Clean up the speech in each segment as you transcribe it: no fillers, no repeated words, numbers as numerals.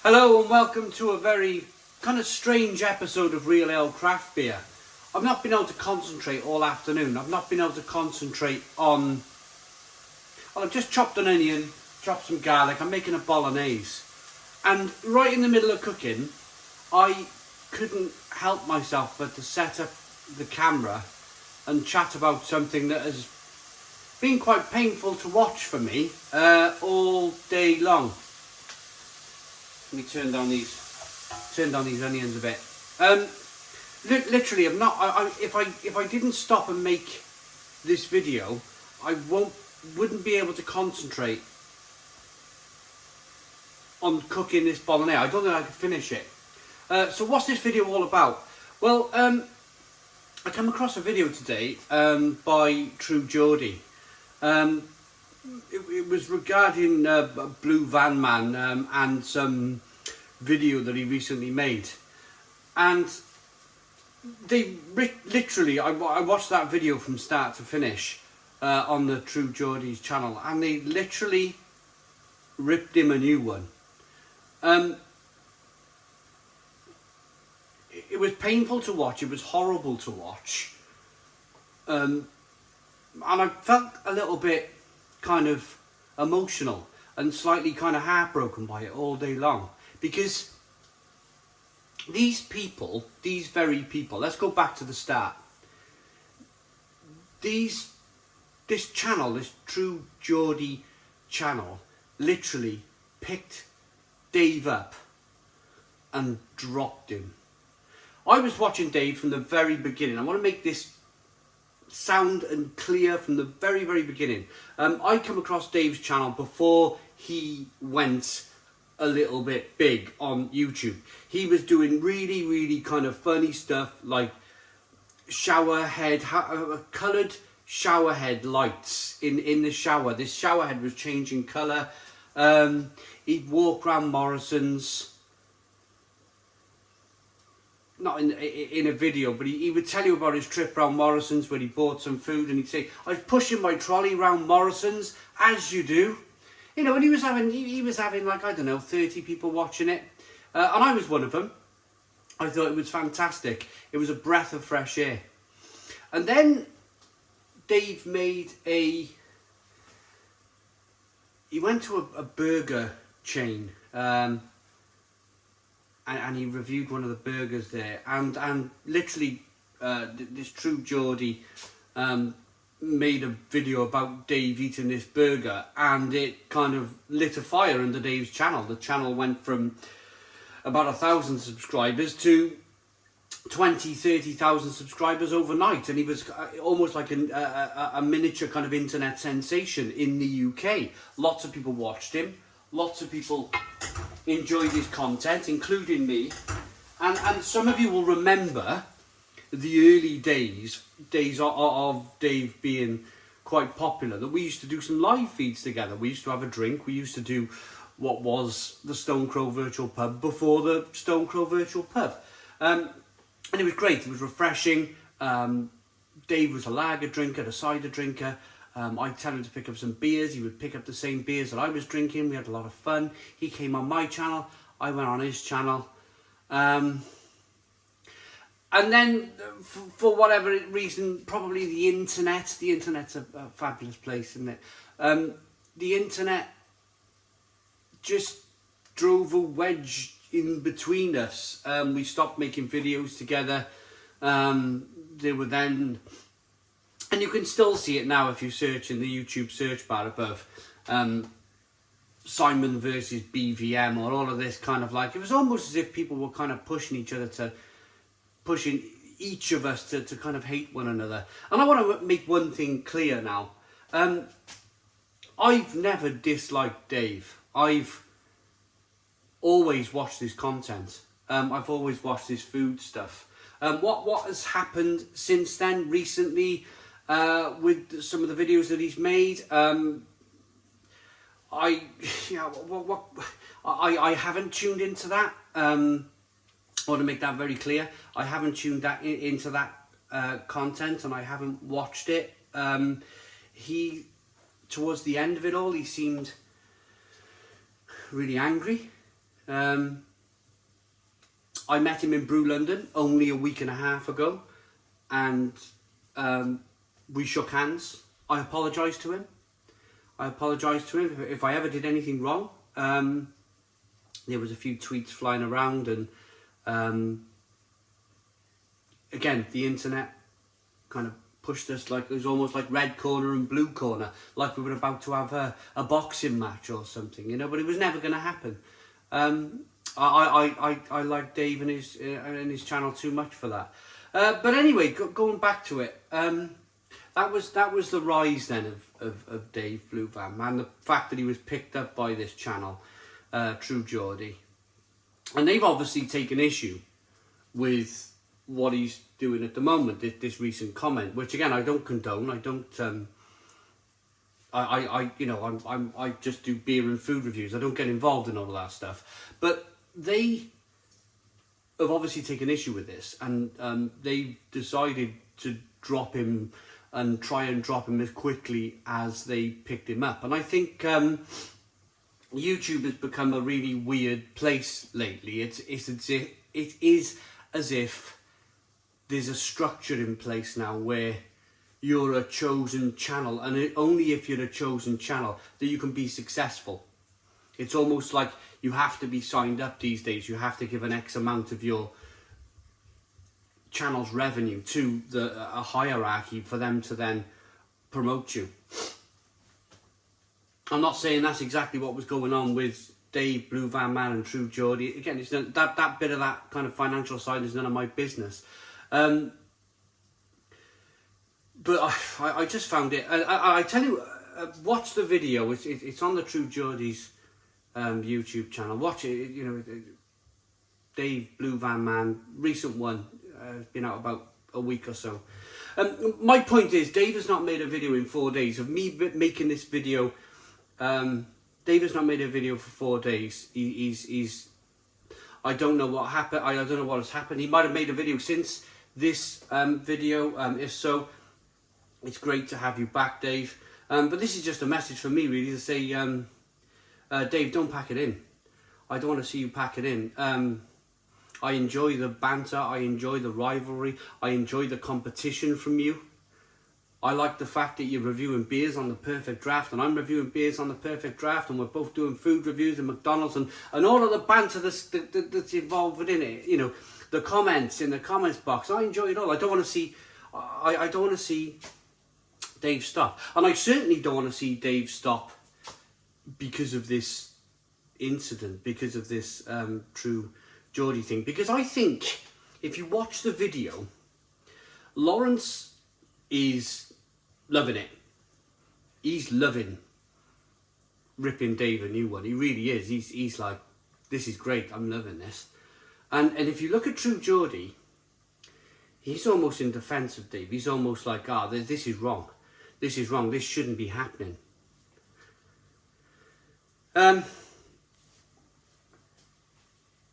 Hello and welcome to a very kind of strange episode of Real Ale Craft Beer. I've not been able to concentrate all afternoon. I've not been able to concentrate on... Well, I've just chopped an onion, chopped some garlic, I'm making a bolognese. And right in the middle of cooking, I couldn't help myself but to set up the camera and chat about something that has been quite painful to watch for me all day long. Let me turn down these onions a bit. Literally, I'm not. If I didn't stop and make this video, I wouldn't be able to concentrate on cooking this bolognese. I don't think I could finish it. So what's this video all about? Well, I came across a video today by Geordie. It was regarding Blue Van Man and some video that he recently made, and they literally I watched that video from start to finish on the True Geordie's channel, and they literally ripped him a new one. It was painful to watch, it was horrible to watch, and I felt a little bit kind of emotional and slightly kind of heartbroken by it all day long, because these very people, let's go back to the start. This channel, this True Geordie channel, literally picked Dave up and dropped him. I was watching Dave from the very beginning. I want to make this sound and clear from the very beginning. I come across Dave's channel before he went a little bit big on YouTube. He was doing really kind of funny stuff like shower head, coloured shower head lights in the shower. This shower head was changing colour. He'd walk around Morrison's, not in a video, but he would tell you about his trip around Morrison's where he bought some food, and he'd say, I was pushing my trolley around Morrison's, as you do. You know, and he was having like, I don't know, 30 people watching it. And I was one of them. I thought it was fantastic. It was a breath of fresh air. And then Dave made he went to a burger chain, and he reviewed one of the burgers there, and literally this True Geordie made a video about Dave eating this burger, and it kind of lit a fire under Dave's channel. The channel went from about 1,000 subscribers to 20,000-30,000 subscribers overnight, and he was almost like a miniature kind of internet sensation in the UK. Lots of people watched him, lots of people enjoyed his content, including me, and some of you will remember the early days of Dave being quite popular, that we used to do some live feeds together. We used to have a drink, we used to do what was the Stone Crow Virtual Pub before the Stone Crow Virtual Pub, and it was great, it was refreshing. Dave was a lager drinker, a cider drinker. I'd tell him to pick up some beers, he would pick up the same beers that I was drinking. We had a lot of fun. He came on my channel, I went on his channel. And then, for whatever reason, probably the internet's a fabulous place, isn't it? The internet just drove a wedge in between us. We stopped making videos together. There were then... And you can still see it now if you search in the YouTube search bar above. Simon versus BVM, or all of this kind of like... It was almost as if people were kind of pushing each of us to kind of hate one another. And I want to make one thing clear now. I've never disliked Dave. I've always watched his content. I've always watched his food stuff. What has happened since then recently with some of the videos that he's made? I haven't tuned into that. I want to make that very clear. I haven't tuned into that content, and I haven't watched it. Towards the end of it all, he seemed really angry. I met him in Brew London only a week and a half ago, and we shook hands. I apologised to him. If I ever did anything wrong. There was a few tweets flying around, and again, the internet kind of pushed us like it was almost like red corner and blue corner, like we were about to have a boxing match or something, you know. But it was never going to happen. I like Dave and his channel too much for that. But anyway, going back to it, that was the rise then of Dave Blue Van Man, the fact that he was picked up by this channel, True Geordie, and they've obviously taken issue with what he's doing at the moment. This recent comment, which again I don't condone. I don't. I just do beer and food reviews. I don't get involved in all of that stuff. But they have obviously taken issue with this, and they decided to drop him and try and drop him as quickly as they picked him up. And I think YouTube has become a really weird place lately. It is as if there's a structure in place now where you're a chosen channel, and only if you're a chosen channel that you can be successful. It's almost like you have to be signed up these days. You have to give an X amount of your channel's revenue to a hierarchy for them to then promote you. I'm not saying that's exactly what was going on with Dave Blue Van Man and True Geordie. Again, it's that bit of that kind of financial side is none of my business. But I just found it. I tell you, watch the video. It's on the True Geordie's YouTube channel. Watch it. You know, Dave Blue Van Man, recent one, been out about a week or so. My point is, Dave has not made a video in 4 days of me making this video. Dave has not made a video for 4 days. He's I don't know what happened. I don't know what has happened. He might have made a video since this video. If so, it's great to have you back, Dave. But this is just a message for me, really, to say, Dave, don't pack it in. I don't want to see you pack it in. I enjoy the banter. I enjoy the rivalry. I enjoy the competition from you. I like the fact that you're reviewing beers on the Perfect Draft, and I'm reviewing beers on the Perfect Draft, and we're both doing food reviews in McDonald's, and all of the banter that's involved within it. You know, the comments in the comments box. I enjoy it all. I don't want to see. I don't want to see Dave stop, and I certainly don't want to see Dave stop because of this incident, because of this True Geordie thing. Because I think if you watch the video, Lawrence is loving it. He's loving ripping Dave a new one. He really is. He's like, this is great. I'm loving this. And if you look at True Geordie, he's almost in defence of Dave. He's almost like, this is wrong. This is wrong. This shouldn't be happening.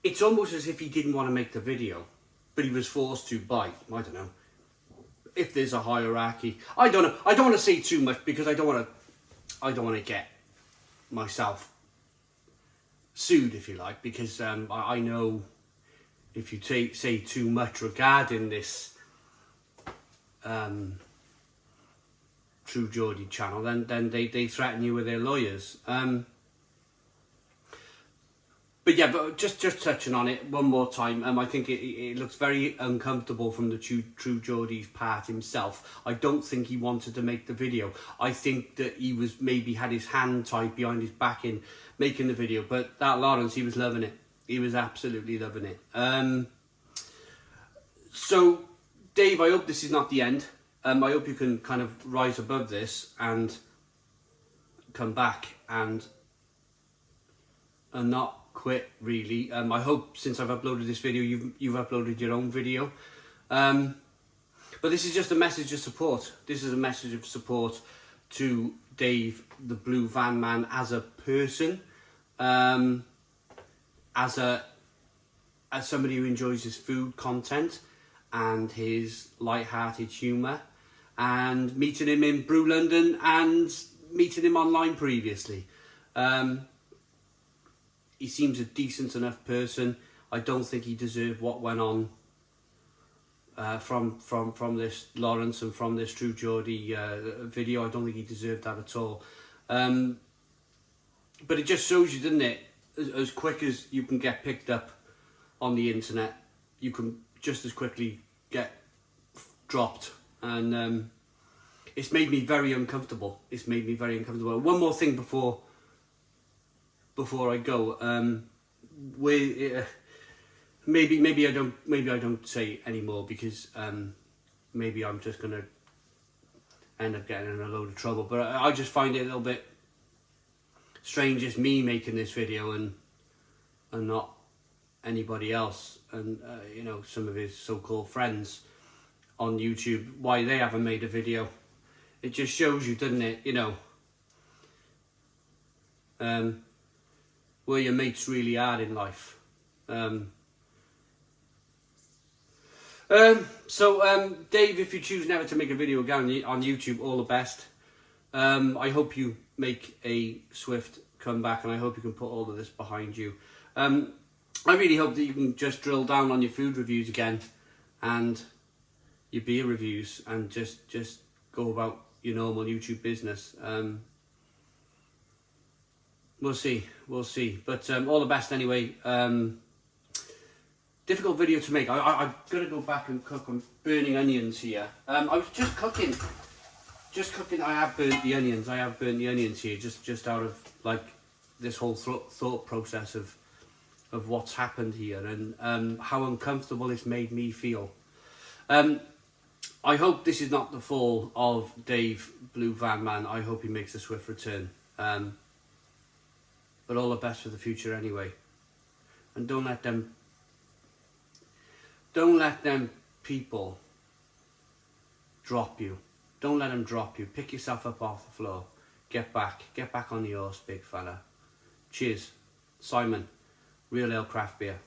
It's almost as if he didn't want to make the video, but he was forced to by, I don't know, if there's a hierarchy. I don't know. I don't want to say too much because I don't want to get myself sued, if you like, because I know if you say too much regarding this True Geordie channel, then they threaten you with their lawyers. But yeah, but just touching on it one more time, I think it looks very uncomfortable from the True Geordie's part himself. I don't think he wanted to make the video. I think that he was maybe had his hand tied behind his back in making the video. But that Lawrence, he was loving it. He was absolutely loving it. So, Dave, I hope this is not the end. I hope you can kind of rise above this and come back and not quit, really. I hope since I've uploaded this video, you've uploaded your own video. But this is just a message of support. This is a message of support to Dave, the Blue Van Man, as a person, as somebody who enjoys his food content and his light-hearted humour, and meeting him in Brew London and meeting him online previously. he seems a decent enough person. I don't think he deserved what went on from this Lawrence and from this True Geordie video. I don't think he deserved that at all. But it just shows you, doesn't it, as quick as you can get picked up on the internet, you can just as quickly get dropped. And it's made me very uncomfortable. It's made me very uncomfortable. One more thing before I go. Maybe I don't say anymore, because maybe I'm just gonna end up getting in a load of trouble. But I just find it a little bit strange, it's me making this video and not anybody else, and you know, some of his so-called friends on YouTube, why they haven't made a video. It just shows you, doesn't it, you know, where your mates really are in life. Dave, if you choose never to make a video again on YouTube, all the best. I hope you make a swift comeback, and I hope you can put all of this behind you. I really hope that you can just drill down on your food reviews again, and your beer reviews, and just go about your normal YouTube business. We'll see. But all the best anyway. Difficult video to make. I've got to go back and cook. I'm burning onions here. I was just cooking. I have burnt the onions. Here, just out of like this whole thought process of what's happened here, and how uncomfortable it's made me feel. I hope this is not the fall of Dave Blue Van Man. I hope he makes a swift return. But all the best for the future anyway. And don't let them people drop you. Don't let them drop you. Pick yourself up off the floor. Get back on the horse, big fella. Cheers. Simon, Real Ale Craft Beer.